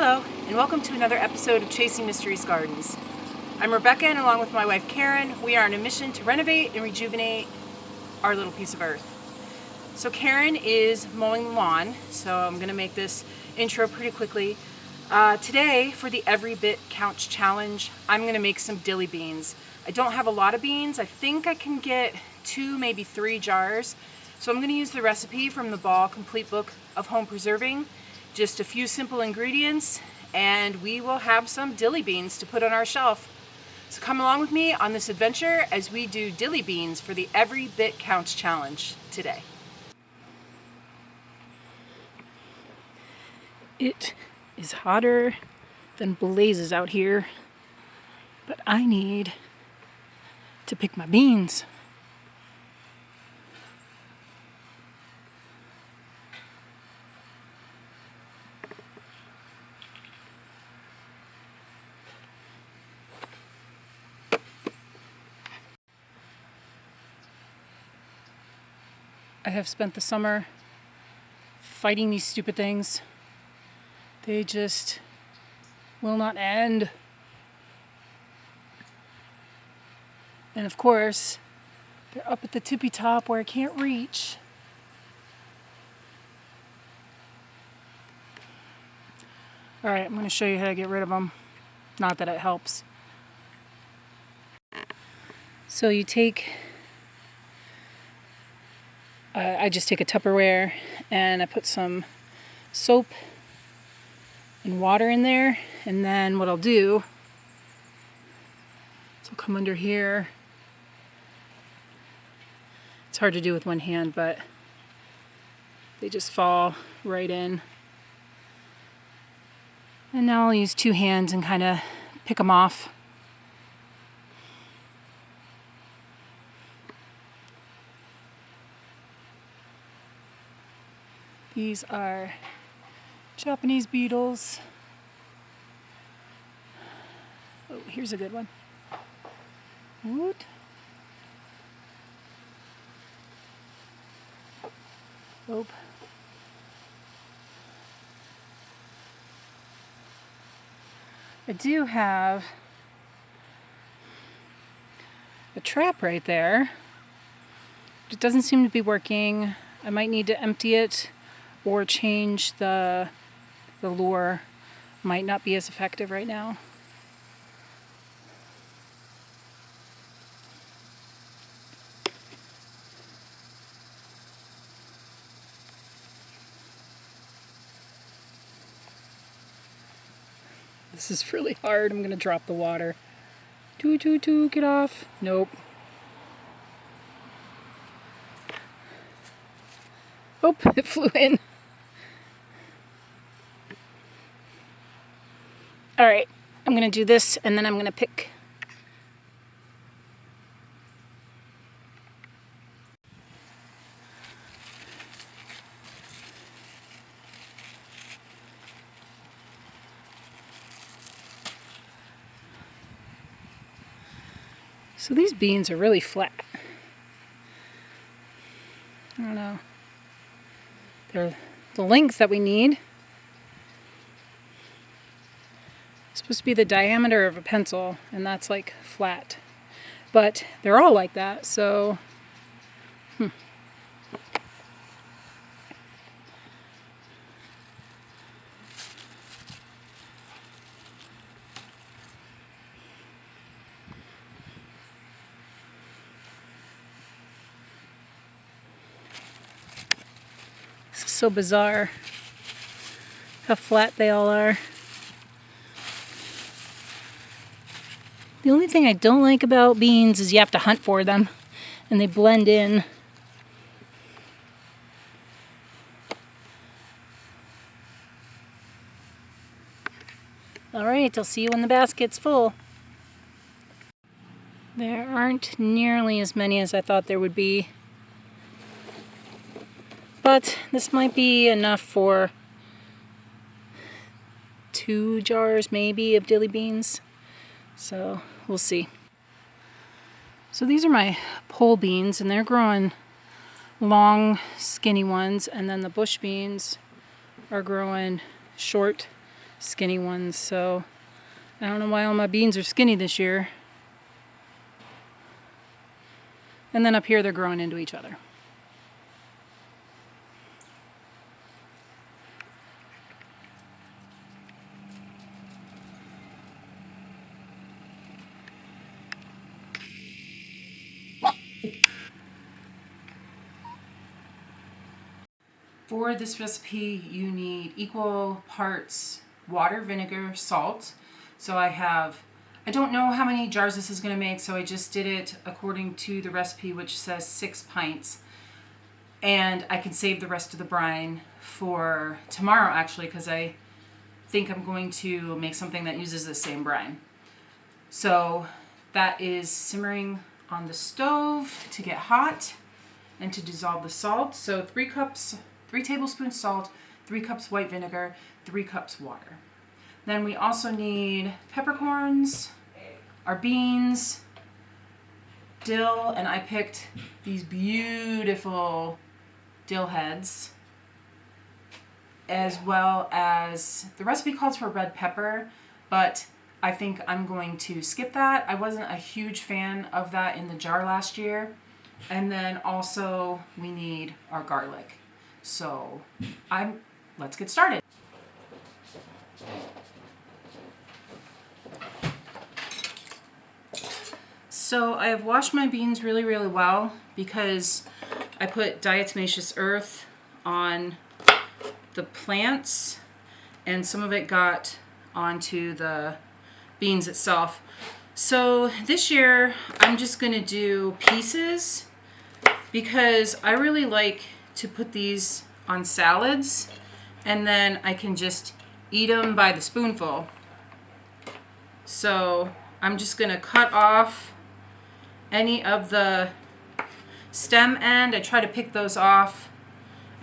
Hello, and welcome to another episode of Chasing Mysteries Gardens. I'm Rebecca, and along with my wife Karen, we are on a mission to renovate and rejuvenate our little piece of earth. So Karen is mowing the lawn, so I'm going to make this intro pretty quickly. Today, for the Every Bit Counts Challenge, I'm going to make some dilly beans. I don't have a lot of beans. I think I can get 2, maybe 3 jars. So I'm going to use the recipe from the Ball Complete Book of Home Preserving. Just a few simple ingredients, and we will have some dilly beans to put on our shelf. So come along with me on this adventure as we do dilly beans for the Every Bit Counts Challenge today. It is hotter than blazes out here, but I need to pick my beans. I have spent the summer fighting these stupid things. They just will not end. And of course, they're up at the tippy top where I can't reach. All right, I'm going to show you how to get rid of them. Not that it helps. So you take, I just take a Tupperware and I put some soap and water in there, and then what I'll do is I'll come under here. It's hard to do with one hand, but they just fall right in. And now I'll use 2 hands and kind of pick them off. These are Japanese beetles. Oh, here's a good one. Woot. Oh. I do have a trap right there. It doesn't seem to be working. I might need to empty it or change the lure. Might not be as effective right now. This is really hard. I'm gonna drop the water. Get off. Nope. Oh, it flew in. All right, I'm gonna do this and then I'm gonna pick. So these beans are really flat. I don't know. They're the length that we need. It's supposed to be the diameter of a pencil, and that's like flat. But they're all like that, so this is so bizarre how flat they all are. The only thing I don't like about beans is you have to hunt for them, and they blend in. All right, I'll see you when the basket's full. There aren't nearly as many as I thought there would be, but this might be enough for 2 jars maybe of dilly beans. So we'll see. So these are my pole beans, and they're growing long, skinny ones, and then the bush beans are growing short, skinny ones, so I don't know why all my beans are skinny this year. And then up here they're growing into each other. For this recipe, you need equal parts water, vinegar, salt. So I don't know how many jars this is going to make, so I just did it according to the recipe, which says 6 pints. And I can save the rest of the brine for tomorrow, actually, because I think I'm going to make something that uses the same brine. So that is simmering on the stove to get hot and to dissolve the salt. So 3 tablespoons salt, 3 cups white vinegar, 3 cups water. Then we also need peppercorns, our beans, dill, and I picked these beautiful dill heads, as well as the recipe calls for red pepper, but I think I'm going to skip that. I wasn't a huge fan of that in the jar last year. And then also we need our garlic. So let's get started. So I have washed my beans really, really well because I put diatomaceous earth on the plants and some of it got onto the beans itself. So this year I'm just going to do pieces because I really like to put these on salads and then I can just eat them by the spoonful. So I'm just going to cut off any of the stem end. I try to pick those off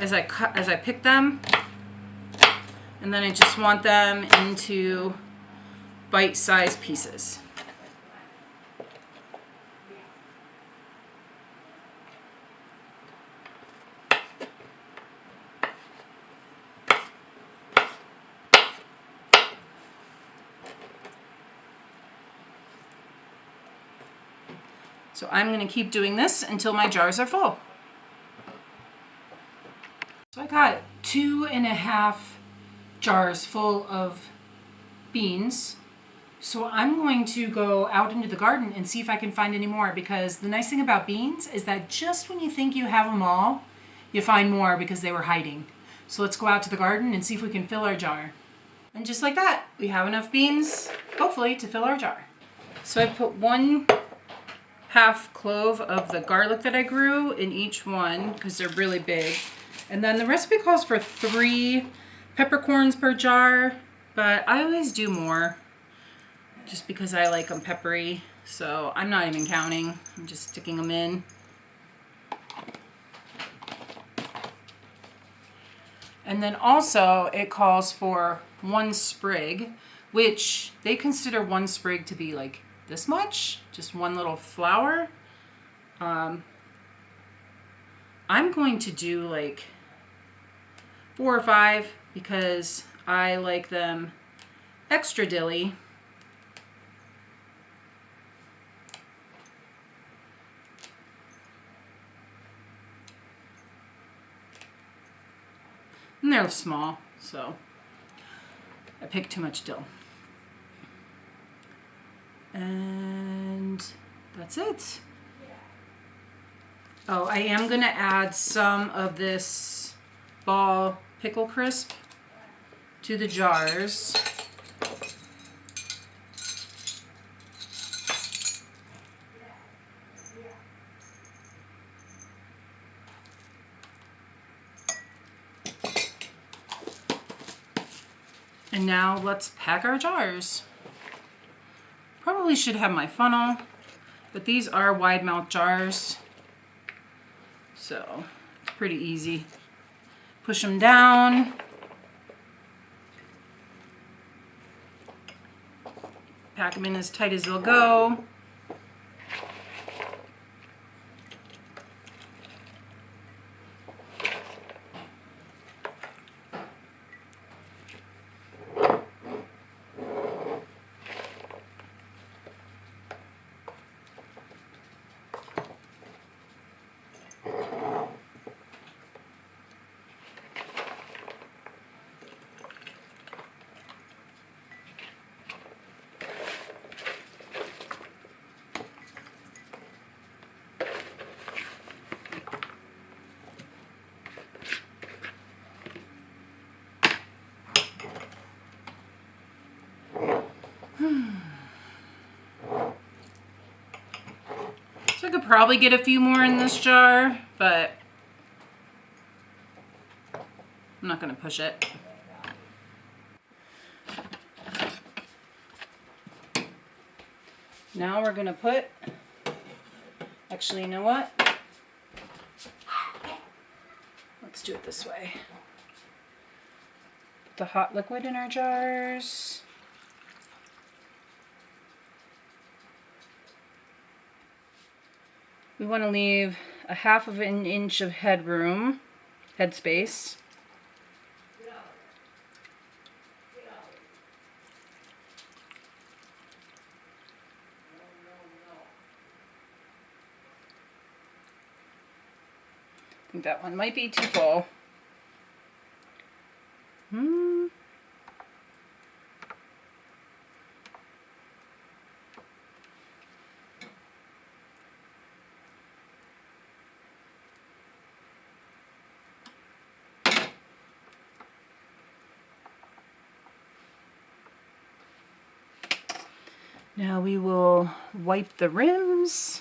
as I pick them, and then I just want them into bite-sized pieces. So I'm going to keep doing this until my jars are full. So I got 2.5 jars full of beans. So I'm going to go out into the garden and see if I can find any more, because the nice thing about beans is that just when you think you have them all, you find more because they were hiding. So let's go out to the garden and see if we can fill our jar. And just like that, we have enough beans, hopefully, to fill our jar. So I put 1/2 clove of the garlic that I grew in each one because they're really big. And then the recipe calls for 3 peppercorns per jar, but I always do more just because I like them peppery. So I'm not even counting, I'm just sticking them in. And then also it calls for 1 sprig, which they consider 1 sprig to be like this much, just 1 little flower. I'm going to do like 4 or 5 because I like them extra dilly. And they're small, so I picked too much dill. And that's it. Oh, I am gonna add some of this ball pickle crisp to the jars. And now let's pack our jars. Probably should have my funnel, but these are wide mouth jars, so it's pretty easy. Push them down. Pack them in as tight as they'll go. So I could probably get a few more in this jar, but I'm not going to push it. Now we're going to put, actually, you know what? Let's do it this way. Put the hot liquid in our jars. We want to leave a 1/2 inch of head space. I think that one might be too full. Now we will wipe the rims.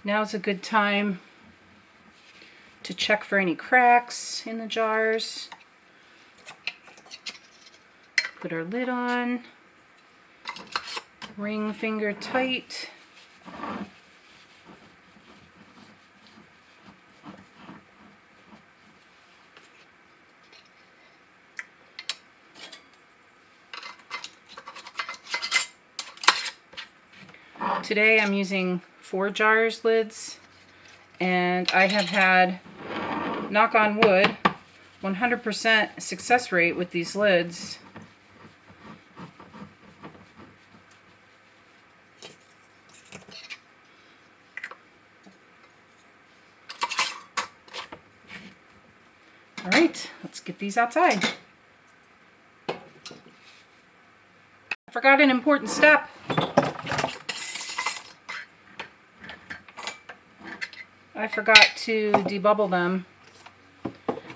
Now's a good time to check for any cracks in the jars. Put our lid on. Ring finger tight. Today I'm using 4 jars lids, and I have had, knock on wood, 100% success rate with these lids. All right, let's get these outside. I forgot an important step. I forgot to debubble them,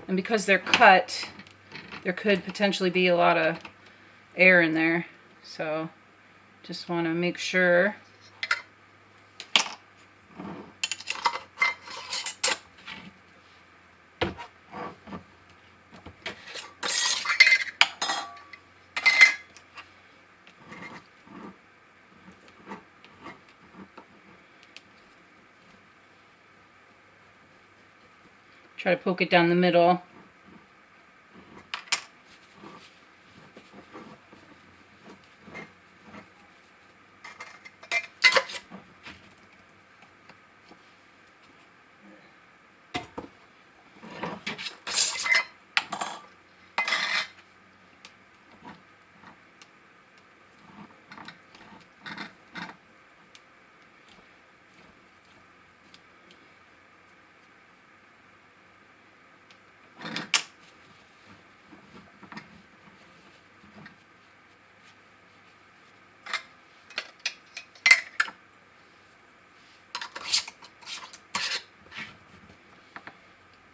and because they're cut, there could potentially be a lot of air in there, so just want to make sure. Try to poke it down the middle.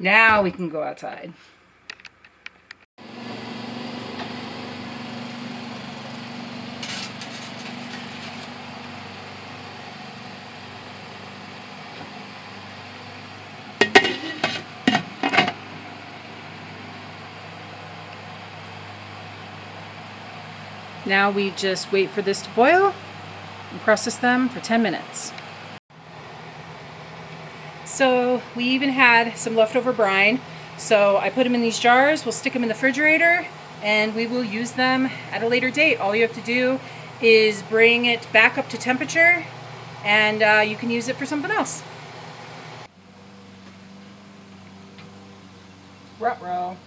Now we can go outside. Now we just wait for this to boil and process them for 10 minutes. So we even had some leftover brine. So I put them in these jars. We'll stick them in the refrigerator and we will use them at a later date. All you have to do is bring it back up to temperature and you can use it for something else. Ruh-roh.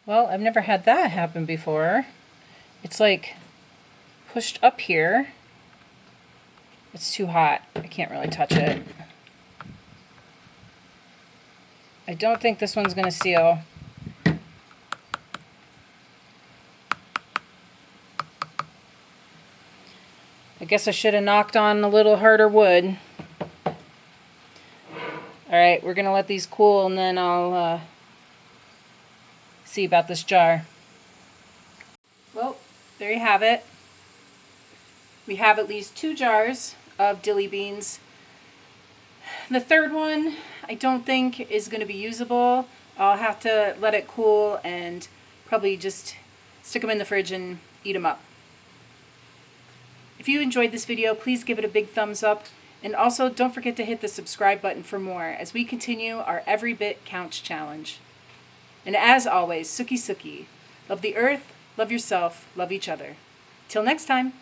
Well, I've never had that happen before. It's like pushed up here. It's too hot. I can't really touch it. I don't think this one's going to seal. I guess I should have knocked on a little harder wood. Alright, we're going to let these cool and then I'll see about this jar. Well, there you have it. We have at least 2 jars of Dilly Beans. The third one I don't think is going to be usable. I'll have to let it cool and probably just stick them in the fridge and eat them up. If you enjoyed this video, please give it a big thumbs up. And also don't forget to hit the subscribe button for more as we continue our Every Bit Counts challenge. And as always, Suki Suki. Love the earth, love yourself, love each other. Till next time.